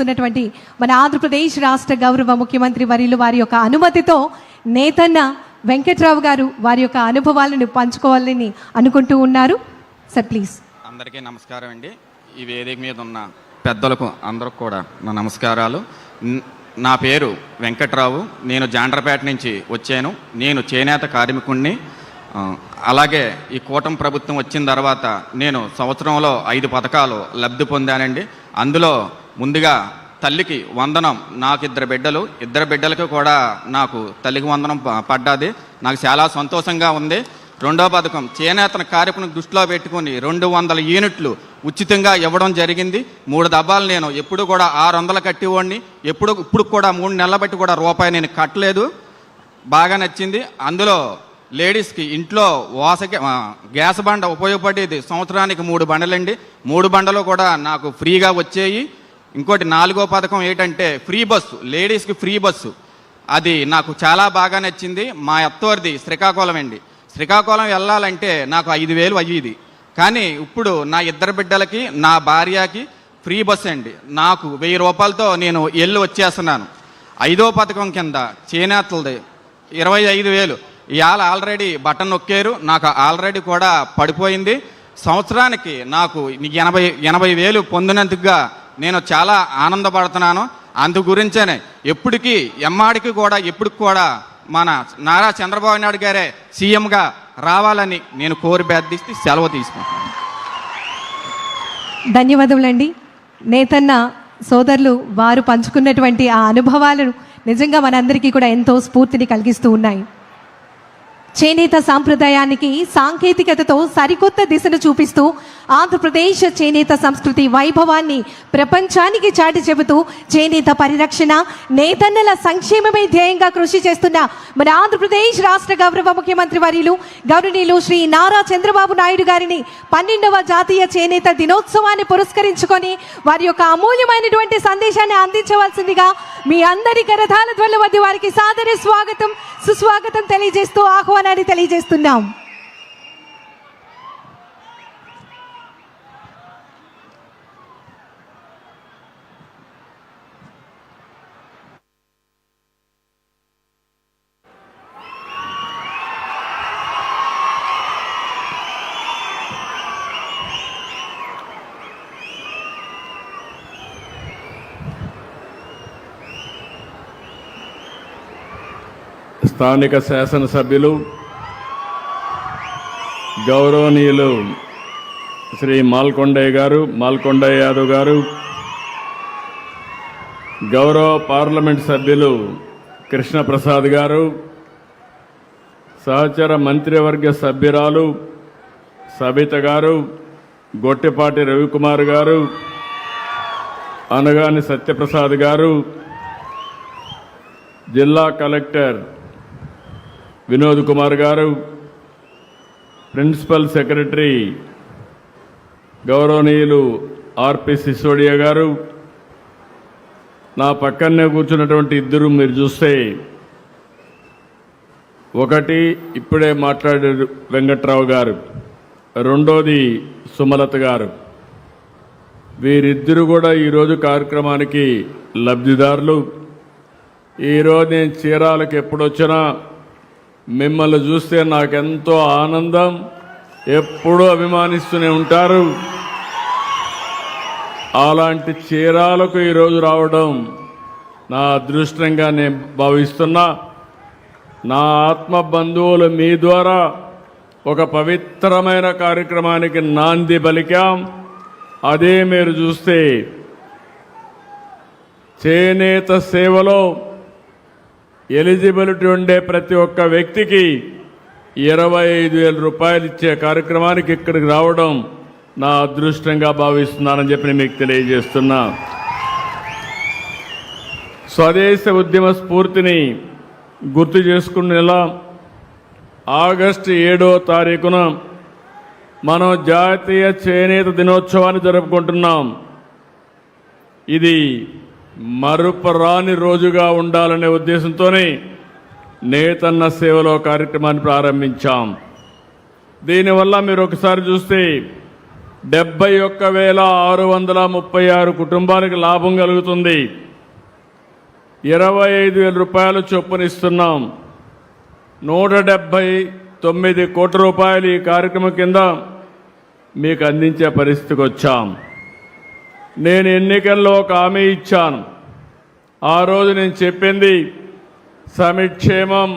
ఉన్నటువంటి మన ఆంధ్రప్రదేశ్ రాష్ట్ర గౌరవ ముఖ్యమంత్రి వర్యులు వారి యొక్క అనుమతితో నేతన్న వెంకట్రావు గారు వారి యొక్క అనుభవాలను పంచుకోవాలని అనుకుంటూ ఉన్నారు. Sir please. అందరికీ నమస్కారం అండి. ఈ వేదిక మీద ఉన్న పెద్దలకు అందరికి కూడా నా నమస్కారాలు. నా పేరు వెంకట్రావు. నేను జాండ్రపేట నుంచి వచ్చాను. నేను చేనేత కార్మికుడిని. అలాగే ఈ కూటమి ప్రభుత్వం వచ్చిన తర్వాత నేను సంవత్సరంలో 5 పథకాలు లబ్ధి పొందానండి. అందులో ముందుగా తల్లికి వందనం. నాకు 2 బిడ్డలు. 2 బిడ్డలకు కూడా నాకు తల్లికి వందనం పడ్డాది. నాకు చాలా సంతోషంగా ఉంది. 2వ పథకం చేనేత కార్యక్రమం దృష్టిలో పెట్టుకుని 200 యూనిట్లు ఉచితంగా ఇవ్వడం జరిగింది. 3 దబ్బాలు నేను ఎప్పుడు కూడా 600 కట్టేవాడిని. ఇప్పుడు కూడా 3 నెలల బట్టి కూడా రూపాయి నేను కట్టలేదు. బాగా నచ్చింది. అందులో లేడీస్కి ఇంట్లో గ్యాస్ బండ ఉపయోగపడేది. సంవత్సరానికి 3 బండలండి. 3 బండలు కూడా నాకు ఫ్రీగా వచ్చేయి. ఇంకోటి 4వ పథకం ఏంటంటే ఫ్రీ బస్సు, లేడీస్కి ఫ్రీ బస్సు. అది నాకు చాలా బాగా నచ్చింది. మా అత్తవారిది శ్రీకాకుళం అండి. శ్రీకాకుళం వెళ్ళాలంటే నాకు 5,000 అయ్యేది. కానీ ఇప్పుడు నా 2 బిడ్డలకి నా భార్యకి ఫ్రీ బస్సు అండి. నాకు 1000 రూపాయలతో నేను వెళ్ళి వచ్చేస్తున్నాను. 5వ పథకం కింద చేనేతలది 25,000. ఇవాళ ఆల్రెడీ బటన్ నొక్కారు. నాకు ఆల్రెడీ కూడా పడిపోయింది. సంవత్సరానికి నాకు 80,000 పొందినందుకుగా నేను చాలా ఆనందపడుతున్నాను. అందు గురించనే ఎప్పటికీ ఎమ్మాడికి కూడా ఎప్పటికి కూడా మన నారా చంద్రబాబు నాయుడు గారే సీఎంగా రావాలని నేను కోరి ప్రార్థిస్తూ సెలవు తీసుకుంటున్నాను. ధన్యవాదములండి. నేతన్న సోదరులు వారు పంచుకున్నటువంటి ఆ అనుభవాలను నిజంగా మనందరికీ కూడా ఎంతో స్ఫూర్తిని కలిగిస్తూ ఉన్నాయి. చేనేత సాంప్రదాయానికి సాంకేతికతతో సరికొత్త దిశను చూపిస్తూ ఆంధ్రప్రదేశ్ చేనేత సంస్కృతి వైభవాన్ని ప్రపంచానికి చాటి చెబుతూ చేనేత పరిరక్షణ, నేతన్నల సంక్షేమమే ధ్యేయంగా కృషి చేస్తున్న మన ఆంధ్రప్రదేశ్ రాష్ట్ర గౌరవ ముఖ్యమంత్రి వర్యులు గౌరవనీయులు శ్రీ నారా చంద్రబాబు నాయుడు గారిని 12వ జాతీయ చేనేత దినోత్సవాన్ని పురస్కరించుకొని వారి యొక్క అమూల్యమైనటువంటి సందేశాన్ని అందించవలసిందిగా మీ అందరి కరతాళ ధ్వనుల మధ్య వారికి సాదర స్వాగతం సుస్వాగతం తెలియజేస్తూ ఆహ్వానాన్ని తెలియజేస్తున్నాం. స్థానిక శాసనసభ్యులు గౌరవనీయులు శ్రీ మాల్కొండయ్య యాదవ్ గారు, గౌరవ పార్లమెంట్ సభ్యులు కృష్ణప్రసాద్ గారు, సహచర మంత్రివర్గ సభ్యురాలు సబిత గారు, గొట్టిపాటి రవికుమార్ గారు, అనగాని సత్యప్రసాద్ గారు, జిల్లా కలెక్టర్ వినోద్ కుమార్ గారు, ప్రిన్సిపల్ సెక్రటరీ గౌరవనీయులు ఆర్పి సిసోడియా గారు, నా పక్కనే కూర్చున్నటువంటి ఇద్దరు మీరు చూస్తే, ఒకటి ఇప్పుడే మాట్లాడారు వెంకట్రావు గారు, రెండోది సుమలత గారు. వీరిద్దరూ కూడా ఈరోజు కార్యక్రమానికి లబ్ధిదారులు. ఈరోజు నేను చీరాలకు ఎప్పుడొచ్చినా మిమ్మల్ని చూస్తే నాకెంతో ఆనందం. ఎప్పుడూ అభిమానిస్తూనే ఉంటారు. అలాంటి చీరాలకు ఈరోజు రావడం నా అదృష్టంగా నేను భావిస్తున్నా. నా ఆత్మ బంధువులు మీ ద్వారా ఒక పవిత్రమైన కార్యక్రమానికి నాంది పలికాం. అదే మీరు చూస్తే చేనేత సేవలో ఎలిజిబిలిటీ ఉండే ప్రతి ఒక్క వ్యక్తికి 25,000 రూపాయలు ఇచ్చే కార్యక్రమానికి ఇక్కడికి రావడం నా అదృష్టంగా భావిస్తున్నానని చెప్పి మీకు తెలియజేస్తున్నా. స్వదేశ ఉద్యమ స్ఫూర్తిని గుర్తు చేసుకునేలా ఆగస్టు 7వ తారీఖున మనం జాతీయ చేనేత దినోత్సవాన్ని జరుపుకుంటున్నాం. ఇది మరుపురాని రోజుగా ఉండాలనే ఉద్దేశంతోనే నేతన్న సేవలో కార్యక్రమాన్ని ప్రారంభించాం. దీనివల్ల మీరు ఒకసారి చూస్తే 71,636 కుటుంబాలకు లాభం కలుగుతుంది. 25,000 రూపాయలు చొప్పునిస్తున్నాం. 179 కోట్ల రూపాయలు ఈ కార్యక్రమం కింద మీకు అందించే పరిస్థితికి వచ్చాం. నేను ఎన్నికల్లో ఒక హామీ ఇచ్చాను. ఆ రోజు నేను చెప్పింది సమిక్షేమం